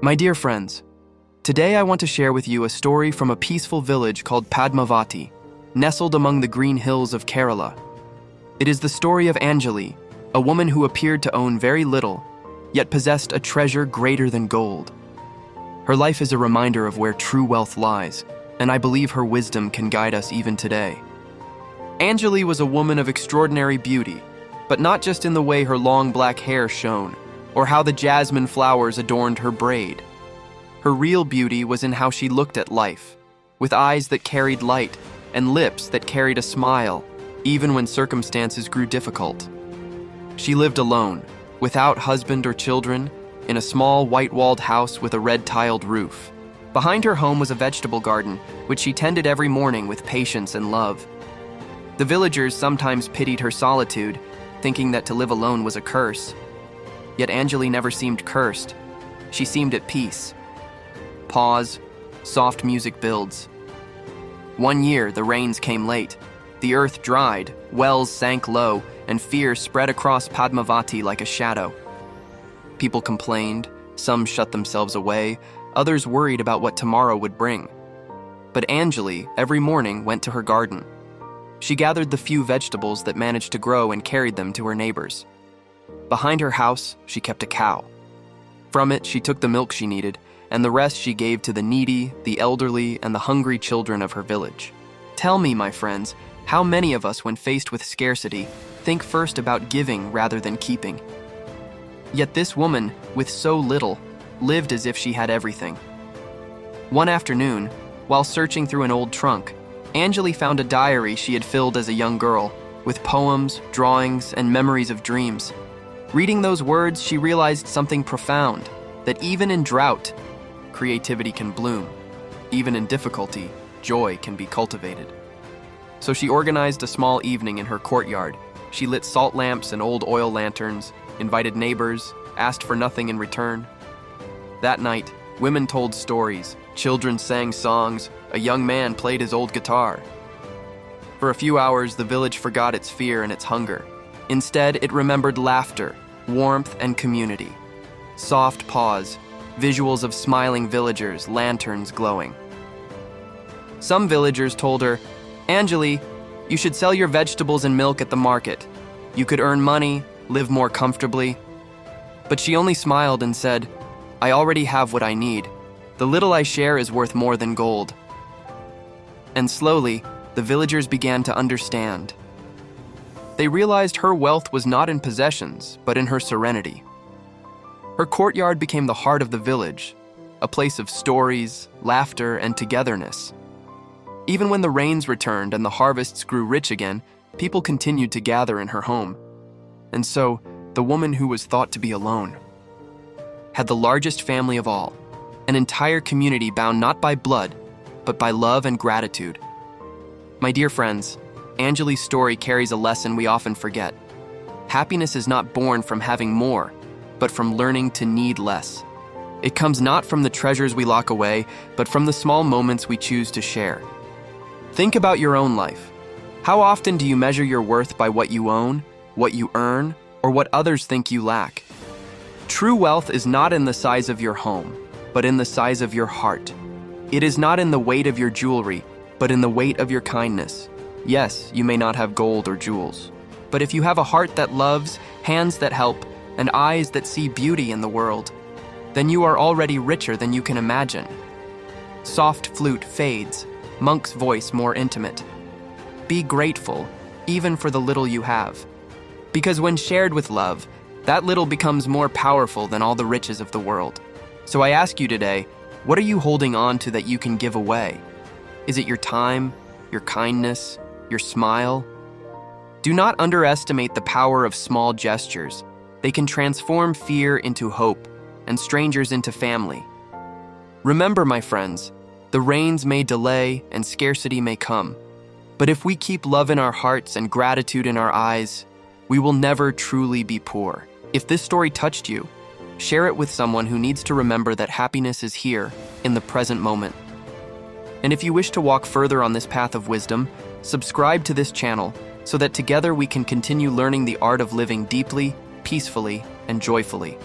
My dear friends, today I want to share with you a story from a peaceful village called Padmavati, nestled among the green hills of Kerala. It is the story of Anjali, a woman who appeared to own very little, yet possessed a treasure greater than gold. Her life is a reminder of where true wealth lies, and I believe her wisdom can guide us even today. Anjali was a woman of extraordinary beauty, but not just in the way her long black hair shone, or how the jasmine flowers adorned her braid. Her real beauty was in how she looked at life, with eyes that carried light and lips that carried a smile, even when circumstances grew difficult. She lived alone, without husband or children, in a small white-walled house with a red-tiled roof. Behind her home was a vegetable garden, which she tended every morning with patience and love. The villagers sometimes pitied her solitude, thinking that to live alone was a curse. Yet Anjali never seemed cursed. She seemed at peace. Pause. Soft music builds. One year, the rains came late. The earth dried, wells sank low, and fear spread across Padmavati like a shadow. People complained, some shut themselves away, others worried about what tomorrow would bring. But Anjali, every morning, went to her garden. She gathered the few vegetables that managed to grow and carried them to her neighbors. Behind her house, she kept a cow. From it, she took the milk she needed, and the rest she gave to the needy, the elderly, and the hungry children of her village. Tell me, my friends, how many of us, when faced with scarcity, think first about giving rather than keeping? Yet this woman, with so little, lived as if she had everything. One afternoon, while searching through an old trunk, Anjali found a diary she had filled as a young girl, with poems, drawings, and memories of dreams. Reading those words, she realized something profound, that even in drought, creativity can bloom. Even in difficulty, joy can be cultivated. So she organized a small evening in her courtyard. She lit salt lamps and old oil lanterns, invited neighbors, asked for nothing in return. That night, women told stories, children sang songs, a young man played his old guitar. For a few hours, the village forgot its fear and its hunger. Instead, it remembered laughter, warmth, and community. Soft pause, visuals of smiling villagers, lanterns glowing. Some villagers told her, "Anjali, you should sell your vegetables and milk at the market. You could earn money, live more comfortably." But she only smiled and said, "I already have what I need. The little I share is worth more than gold." And slowly, the villagers began to understand. They realized her wealth was not in possessions, but in her serenity. Her courtyard became the heart of the village, a place of stories, laughter, and togetherness. Even when the rains returned and the harvests grew rich again, people continued to gather in her home. And so, the woman who was thought to be alone had the largest family of all, an entire community bound not by blood, but by love and gratitude. My dear friends, Anjali's story carries a lesson we often forget. Happiness is not born from having more, but from learning to need less. It comes not from the treasures we lock away, but from the small moments we choose to share. Think about your own life. How often do you measure your worth by what you own, what you earn, or what others think you lack? True wealth is not in the size of your home, but in the size of your heart. It is not in the weight of your jewelry, but in the weight of your kindness. Yes, you may not have gold or jewels, but if you have a heart that loves, hands that help, and eyes that see beauty in the world, then you are already richer than you can imagine. Soft flute fades, monk's voice more intimate. Be grateful, even for the little you have. Because when shared with love, that little becomes more powerful than all the riches of the world. So I ask you today, what are you holding on to that you can give away? Is it your time, your kindness, your smile? Do not underestimate the power of small gestures. They can transform fear into hope and strangers into family. Remember, my friends, the rains may delay and scarcity may come, but if we keep love in our hearts and gratitude in our eyes, we will never truly be poor. If this story touched you, share it with someone who needs to remember that happiness is here, in the present moment. And if you wish to walk further on this path of wisdom, subscribe to this channel so that together we can continue learning the art of living deeply, peacefully, and joyfully.